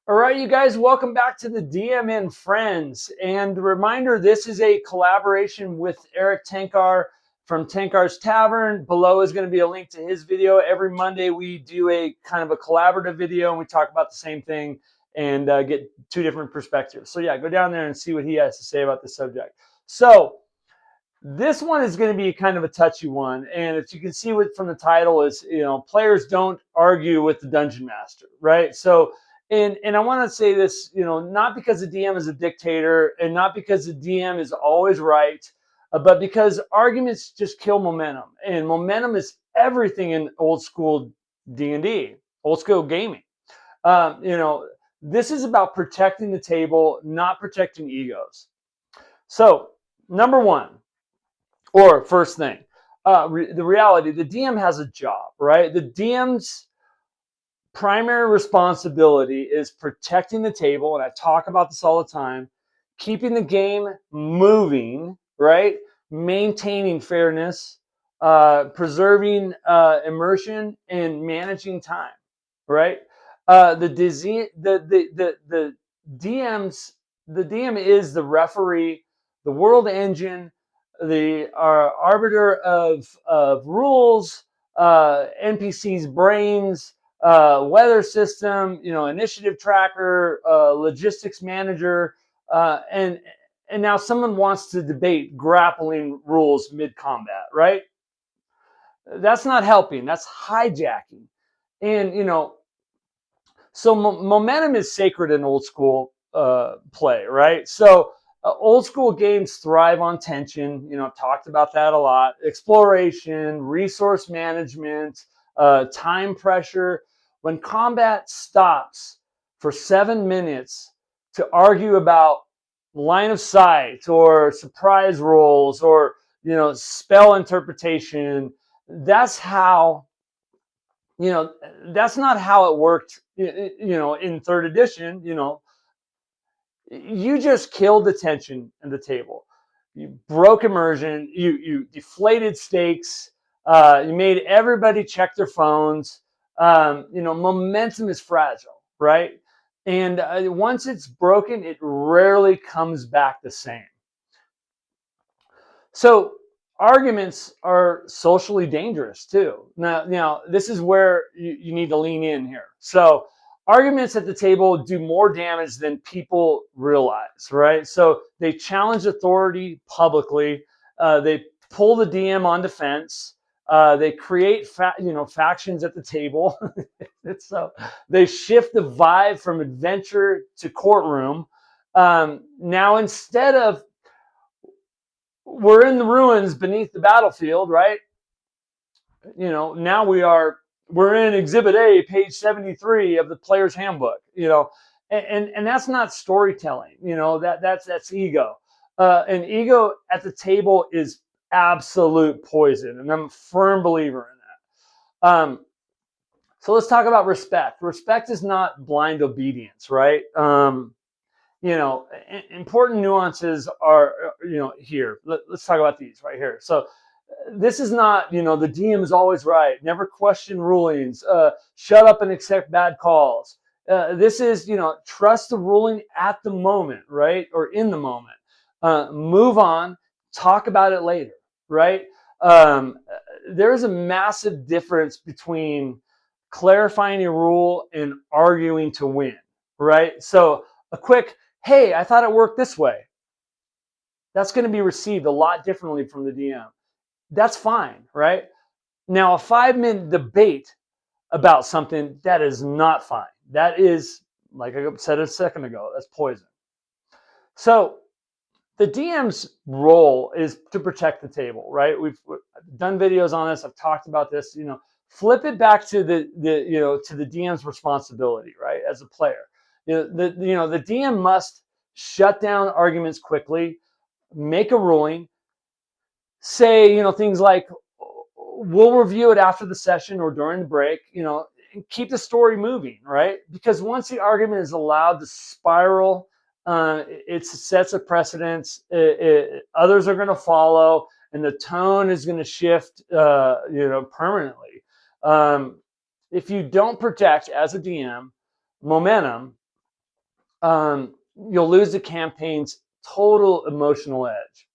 All right, you guys, welcome back to the DM and Friends. And reminder, this is a collaboration with Eric Tankard from Tankard's Tavern. Below is going to be a link to his video. Every Monday, we do a kind of a collaborative video, and we talk about the same thing and get two different perspectives. So yeah, go down there and see what he has to say about the subject. So this one is going to be kind of a touchy one. And as you can see from the title is, players don't argue with the dungeon master, right? So and I want to say this, not because the DM is a dictator and not because the DM is always right, but because arguments just kill momentum. And momentum is everything in old school D&D, old school gaming. This is about protecting the table, not protecting egos. So, number one, or first thing, the reality, the DM has a job, right? The DM's primary responsibility is protecting the table, and I talk about this all the time, keeping the game moving, right? Maintaining fairness, preserving immersion, and managing time, right? The DM is the referee, the world engine, the arbiter of rules, NPCs' brains, weather system, initiative tracker, logistics manager, and now someone wants to debate grappling rules mid-combat, right? That's not helping. That's hijacking. And, so momentum is sacred in old school play, right? So old school games thrive on tension. I've talked about that a lot. Exploration, resource management, time pressure. When combat stops for 7 minutes to argue about line of sight or surprise rolls or spell interpretation, that's how that's not how it worked in third edition. You just killed the tension in the table. You broke immersion, you deflated stakes, you made everybody check their phones. Momentum is fragile, right? And once it's broken, it rarely comes back the same. So arguments are socially dangerous too. Now this is where you need to lean in here. So arguments at the table do more damage than people realize, right? So they challenge authority publicly. They pull the DM on defense. They create factions at the table. So they shift the vibe from adventure to courtroom. Now instead of we're in the ruins beneath the battlefield, right? Now we're in Exhibit A, page 73 of the player's handbook. And that's not storytelling. That's ego. And ego at the table is absolute poison, and I'm a firm believer in that. So let's talk about respect. Respect is not blind obedience, right? Important nuances are, here. Let's talk about these right here. So this is not, the DM is always right. Never question rulings. Shut up and accept bad calls. This is, trust the ruling at the moment, right? Or in the moment. Move on. Talk about it later, right? There's a massive difference between clarifying a rule and arguing to win, right? So a quick, hey, I thought it worked this way. That's going to be received a lot differently from the DM. That's fine, right? Now, a 5-minute debate about something, that is not fine. That is, like I said a second ago, that's poison. So the DM's role is to protect the table, right? We've done videos on this. I've talked about this. Flip it back to the DM's responsibility, right? As a player, the DM must shut down arguments quickly, make a ruling, say things like, we'll review it after the session or during the break, and keep the story moving, right? Because once the argument is allowed to spiral, it sets a precedence. Others are going to follow, and the tone is going to shift, permanently. If you don't protect, as a DM, momentum, you'll lose the campaign's total emotional edge.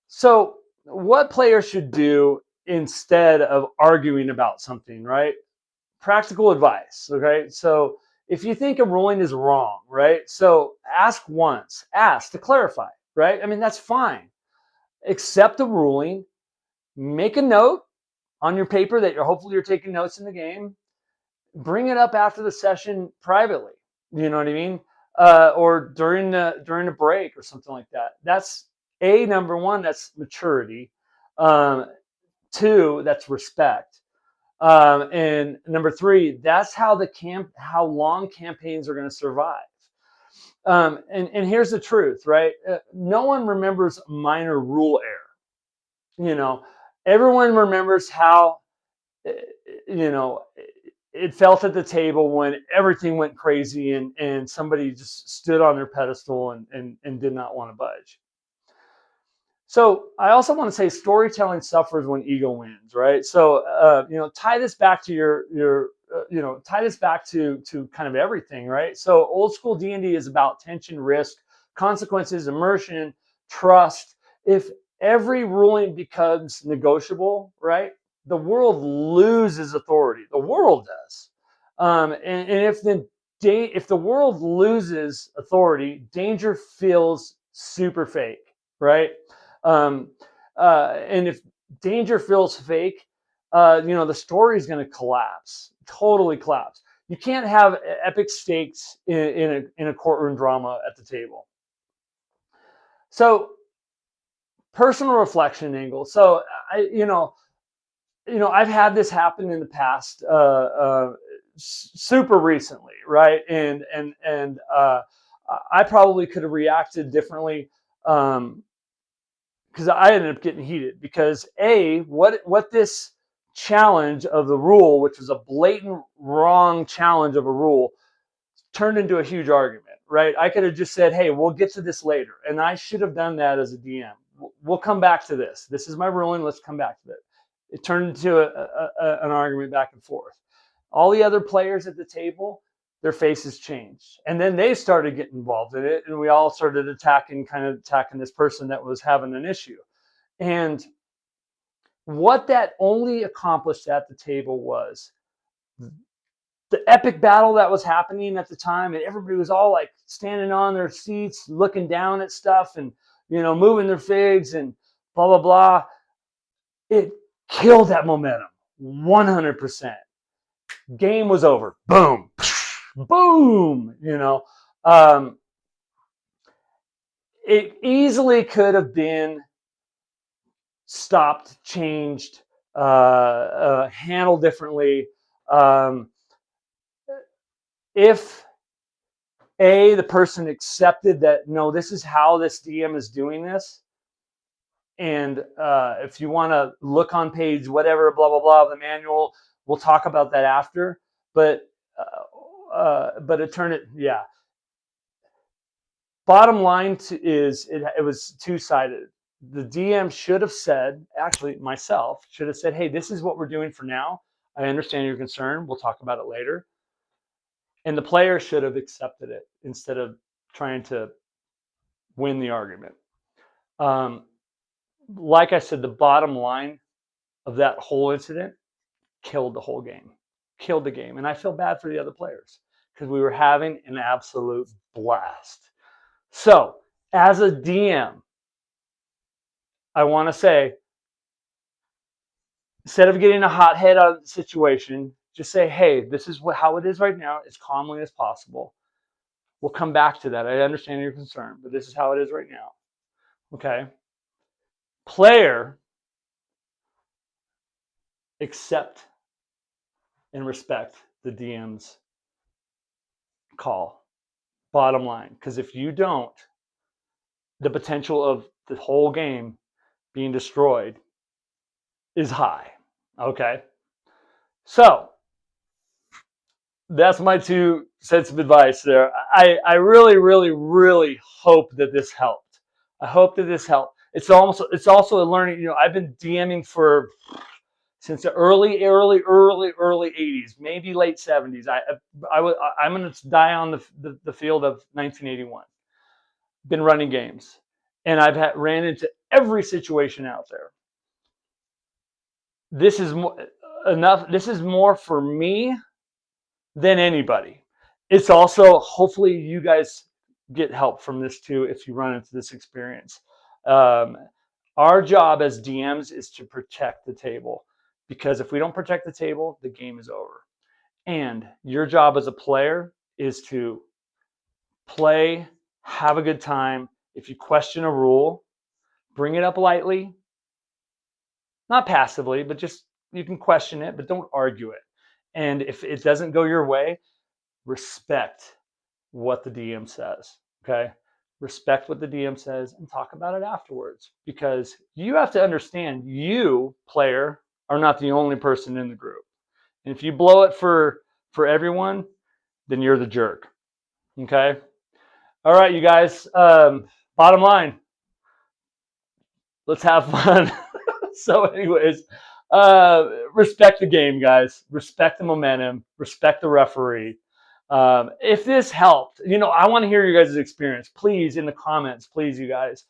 So what players should do instead of arguing about something, right? Practical advice, okay? So if you think a ruling is wrong, right? So ask once, ask to clarify, right? I mean, that's fine. Accept the ruling, make a note on your paper that hopefully you're taking notes in the game. Bring it up after the session privately. You know what I mean? Or during the break or something like that. That's number one. That's maturity. 2, that's respect. And number 3, that's how how long campaigns are going to survive. And here's the truth, right? No one remembers minor rule error. Everyone remembers how, it felt at the table when everything went crazy and somebody just stood on their pedestal and did not want to budge. So I also want to say storytelling suffers when ego wins, right? So tie this back to tie this back to kind of everything, right? So old school D&D is about tension, risk, consequences, immersion, trust. If every ruling becomes negotiable, right, the world loses authority. The world does, and if the world loses authority, danger feels super fake, right? And if danger feels fake, the story is going to collapse, totally collapse. You can't have epic stakes in a courtroom drama at the table. So, personal reflection angle. So, I've had this happen in the past, super recently, right? And I probably could have reacted differently. Because I ended up getting heated because what this challenge of the rule, which was a blatant wrong challenge of a rule, turned into a huge argument, right? I could have just said, hey, we'll get to this later. And I should have done that as a DM. We'll come back to this. This is my ruling. Let's come back to it. It turned into an argument back and forth. All the other players at the table, their faces changed. And then they started getting involved in it. And we all started attacking this person that was having an issue. And what that only accomplished at the table was the epic battle that was happening at the time. And everybody was all like standing on their seats, looking down at stuff and, moving their figs and blah, blah, blah. It killed that momentum 100%. Game was over. Boom. Boom. It easily could have been stopped, changed, handled differently. If the person accepted that, no, this is how this DM is doing this. And if you want to look on page whatever, blah, blah, blah, of the manual, we'll talk about that after. But it turned it, yeah. Bottom line is it was two-sided. The DM should have said, actually myself, should have said, hey, this is what we're doing for now. I understand your concern. We'll talk about it later. And the player should have accepted it instead of trying to win the argument. Like I said, the bottom line of that whole incident killed the whole game. Killed the game. And I feel bad for the other players because we were having an absolute blast. So, as a DM, I want to say, instead of getting a hot head out of the situation, just say, hey, this is how it is right now, as calmly as possible. We'll come back to that. I understand your concern, but this is how it is right now. Okay? Player, accept and respect the DM's call. Bottom line. Because if you don't, the potential of the whole game being destroyed is high. Okay? So, that's my 2 cents of advice there. I really, really, really hope that this helped. I hope that this helped. It's also a learning, I've been DMing for since the early 80s, maybe late 70s. I'm going to die on the field of 1981. Been running games, and ran into every situation out there. This is enough. This is more for me than anybody. It's also, hopefully you guys get help from this too if you run into this experience. Our job as DMs is to protect the table, because if we don't protect the table, the game is over. And your job as a player is to play, have a good time. If you question a rule, bring it up lightly, not passively, but just, you can question it, but don't argue it. And if it doesn't go your way, respect what the DM says, okay? Respect what the DM says and talk about it afterwards, because you have to understand, you, player, are not the only person in the group. And if you blow it for everyone, then you're the jerk, okay? All right, you guys, bottom line, let's have fun. So anyways, respect the game, guys. Respect the momentum. Respect the referee. If this helped, I want to hear you guys' experience. Please, in the comments, please, you guys,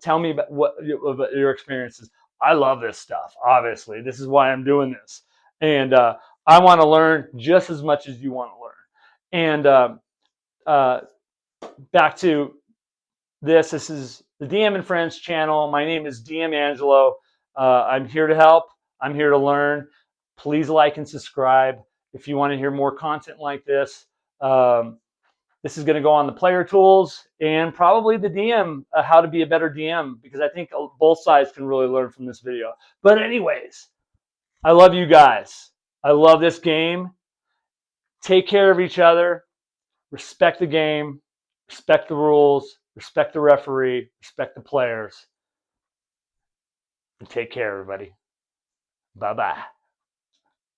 tell me about your experiences. I love this stuff, obviously. This is why I'm doing this. And I want to learn just as much as you want to learn. And back to this. This is the DM and Friends channel. My name is DM Angelo. I'm here to help. I'm here to learn. Please like and subscribe if you want to hear more content like this. This is going to go on the player tools and probably the DM, how to be a better DM, because I think both sides can really learn from this video. But anyways, I love you guys. I love this game. Take care of each other. Respect the game. Respect the rules. Respect the referee. Respect the players. And take care, everybody. Bye-bye.